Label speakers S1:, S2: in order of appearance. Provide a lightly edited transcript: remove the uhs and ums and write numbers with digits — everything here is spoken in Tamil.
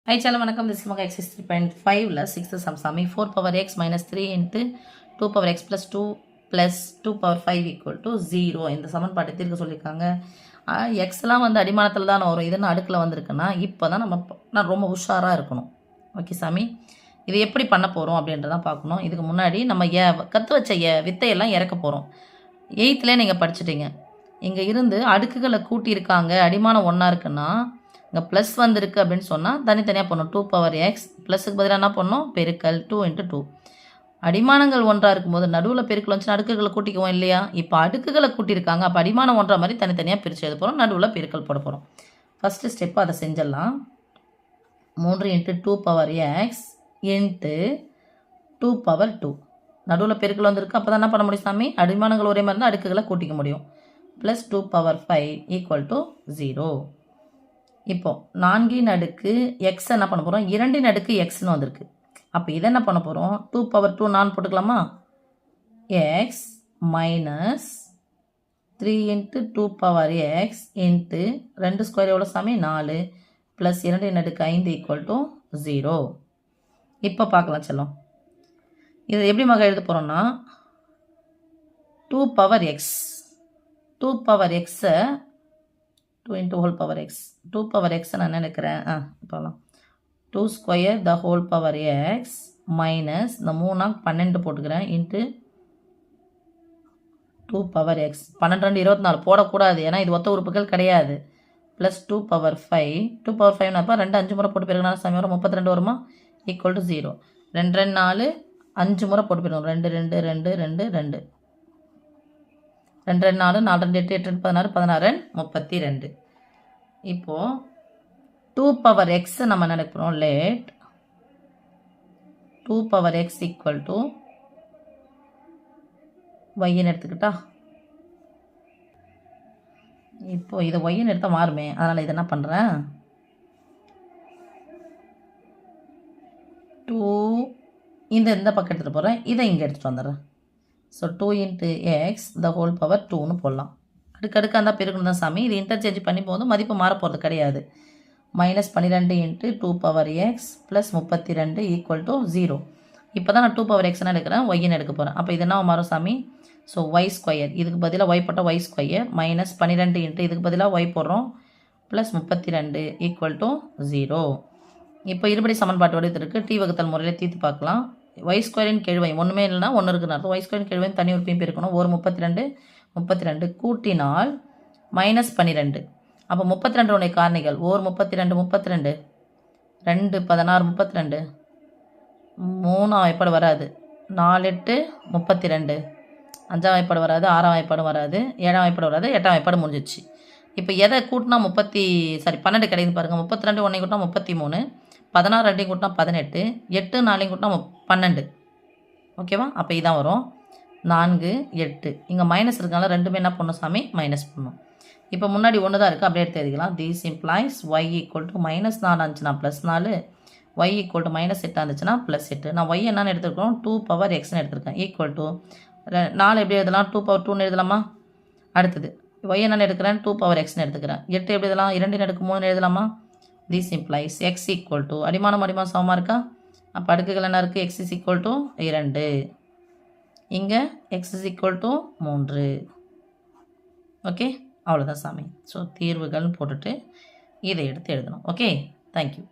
S1: Hi, chalo vanakkam. This is Maga exercise 3.5 la 6th sum sami 4 power x minus 3 into 2 power x plus 2 plus 2 power 5 equal to 0. இந்த சமன்பாட்டை தீர்க்க சொல்லியிருக்காங்க. எக்ஸ்லாம் வந்து அடிமானத்தில் தான் வரும். இதுன்னு அடுக்கில் வந்திருக்குன்னா இப்போ தான் நான் ரொம்ப உஷாராக இருக்கணும். ஓகே சாமி, இது எப்படி பண்ண போகிறோம் அப்படின்றதான் பார்க்கணும். இதுக்கு முன்னாடி நம்ம கற்று வச்ச வித்தையெல்லாம் இறக்க போகிறோம். 8th நீங்கள் படிச்சுட்டீங்க. இங்கே இருந்து அடுக்குகளை கூட்டியிருக்காங்க, அடிமானம் ஒன்றா இருக்குன்னா இங்கே ப்ளஸ் வந்துருக்கு அப்படின்னு சொன்னால் தனித்தனியாக பண்ணணும். 2 power x ப்ளஸுக்கு பதிலாக என்ன பண்ணணும், பெருக்கல் 2 into 2. அடிமானங்கள் ஒன்றாக இருக்கும்போது நடுவில் பெருக்கல் வந்துச்சுன்னா அடுக்குகளை கூட்டிக்குவோம் இல்லையா? இப்போ அடுக்குகளை கூட்டியிருக்காங்க, அப்போ அடிமானம் ஒன்றா மாதிரி தனித்தனியாக பிரித்து எழுத போகிறோம், நடுவில் பெருக்கல் போட போகிறோம். ஃபஸ்ட்டு ஸ்டெப்பு அதை செஞ்சிடலாம். 3 into 2 power x into 2 power 2. நடுவில் பெருக்கல் வந்திருக்கு, அப்போ தான் என்ன பண்ண முடியும் சாமி, அடிமானங்கள் ஒரே மாதிரி இருந்தால் அடுக்குகளை கூட்டிக்க முடியும். Plus 2 power 5 equal to 0. இப்போ 4 அடுக்கு x என்ன பண்ண போகிறோம், 2 அடுக்கு xன்னு வந்திருக்கு. அப்போ இதை என்ன பண்ண போகிறோம், 2 power 2 நான் போட்டுக்கலாமா, x minus 3 into 2 power x into 2 square எவ்வளோ சாமி, 4 ப்ளஸ் 2 அடுக்கு 5 equal to 0. இப்போ பார்க்கலாம் செல்லம், இது எப்படி மக எழுத போகிறோம்னா 2 power x 2 power x-ஐ 2 into whole power x 2 power x நான் நினைக்கிறேன். இப்போலாம் 2 square the whole power x minus இந்த 3 12 போட்டுக்கிறேன் இன்ட்டு 2 power x 12 24 போடக்கூடாது, ஏன்னா இது ஒத்த உறுப்புகள் கிடையாது. ப்ளஸ் 2 power 5 2 power 5 2 5 முறை போட்டு போயிருக்கனால சாமி வரும் 32 வருமா, ஈக்குவல் டு 0. 2 2 4 5 முறை போட்டு போயிருக்கோம், 2 2 2 2 2 2 2 4 4 2 8 8 16 16 32. இப்போது 2 power x நம்ம நினைக்கிறோம், let 2 power x equal to ஒய்ன்னு எடுத்துக்கிட்டா, இப்போ இதை ஒய்ன்னு எடுத்தால் மாறுமே, அதனால் இதை என்ன பண்ணுறேன், 2 இந்த பக்கம் எடுத்துகிட்டு போகிறேன், இதை இங்கே எடுத்துகிட்டு வந்துடுறேன். So 2 into x the whole power 2ன்னு போடலாம். அடுக்கடுக்காக தான் பெருக்கணும் தான் சாமி, இது இன்டர்சேஞ்ச் பண்ணி போதும், மதிப்பு மாறப்போகிறது கிடையாது. Minus 12 into 2 power x plus 32 equal to 0. இப்போ தான் நான் 2 power x எடுக்கிறேன், ஒய்ன்னு எடுக்க போகிறேன். அப்போ இது என்ன மாறும் சாமி, ஸோ ஒய் ஸ்கொயர், இதுக்கு பதிலாக ஒய் போட்டால் ஒய் ஸ்கொயர் மைனஸ் 12 into இதுக்கு பதிலாக ஒய் போடுறோம் ப்ளஸ் 32 ஈக்குவல் டு 0. இப்போ இருபடி சமன்பாட்டு வடிவத்திற்கு டி வகுத்தல் முறையில் தீர்த்து பார்க்கலாம். ஒய் ஸ்கொயரின் கெழுவை ஒன்றுமே இல்லைனா ஒன்று இருக்குன்னு அர்த்தம். ஒய் ஸ்கொயரின் கெழுவை தனி உறுப்பையும் பெருக்கணும். ஒரு 32 கூட்டினால் மைனஸ் 12. அப்போ 32 உடைய காரணிகள் ஓர் 32 32 2 16 32 3 வாய்ப்பாடு வராது, 4 8 32 5 வாய்ப்பாடு வராது, 6 வாய்ப்பாடும் வராது, 7 வாய்ப்பாடு வராது, 8 வாய்ப்பாடு முடிஞ்சிச்சு. இப்போ எதை கூட்டினா 12 கிடையாது பாருங்கள். 32 ஒன்றை கூட்டினா 33, 16 2 கூட்டினா 18, 8 4 கூட்டினா 12. ஓகேவா, அப்போ இதான் வரும் 4 8. இங்கே மைனஸ் இருக்கனால ரெண்டுமே என்ன பண்ணணும் சாமி, மைனஸ் பண்ணணும். இப்போ முன்னாடி ஒன்று தான் இருக்குது, அப்படியே எடுத்து எழுதிக்கலாம். This implies Y equals to minus 4 இருந்துச்சுன்னா plus 4, Y equals to minus 8 இருந்துச்சுன்னா ப்ளஸ் 8. நான் ஒய் என்னன்னு எடுத்துருக்கோம், 2 power xன்னு எடுத்திருக்கேன். ஈக்குவல் டு 4 எப்படி எழுதலாம், 2 power 2ன்னு எழுதலாமா. அடுத்தது ஒய் என்னன்னு எடுக்கிறேன், 2 power xன்னு எடுத்துக்கிறேன். 8 எப்படி எழுதலாம், 2 அடுக்கு 3 எழுதலாமா. This implies x equal to அடிமானம் சமமாக இருக்கா, அப்போ அடுக்குகள் என்ன இருக்குது, எக்ஸ் இஸ் ஈக்குவல் டு 2, இங்கே X is equal to 3. Okay, அவ்வளோதான் சாமி. ஸோ தீர்வுகள்னு போட்டுட்டு இதை எடுத்து எழுதணும். Okay, thank you.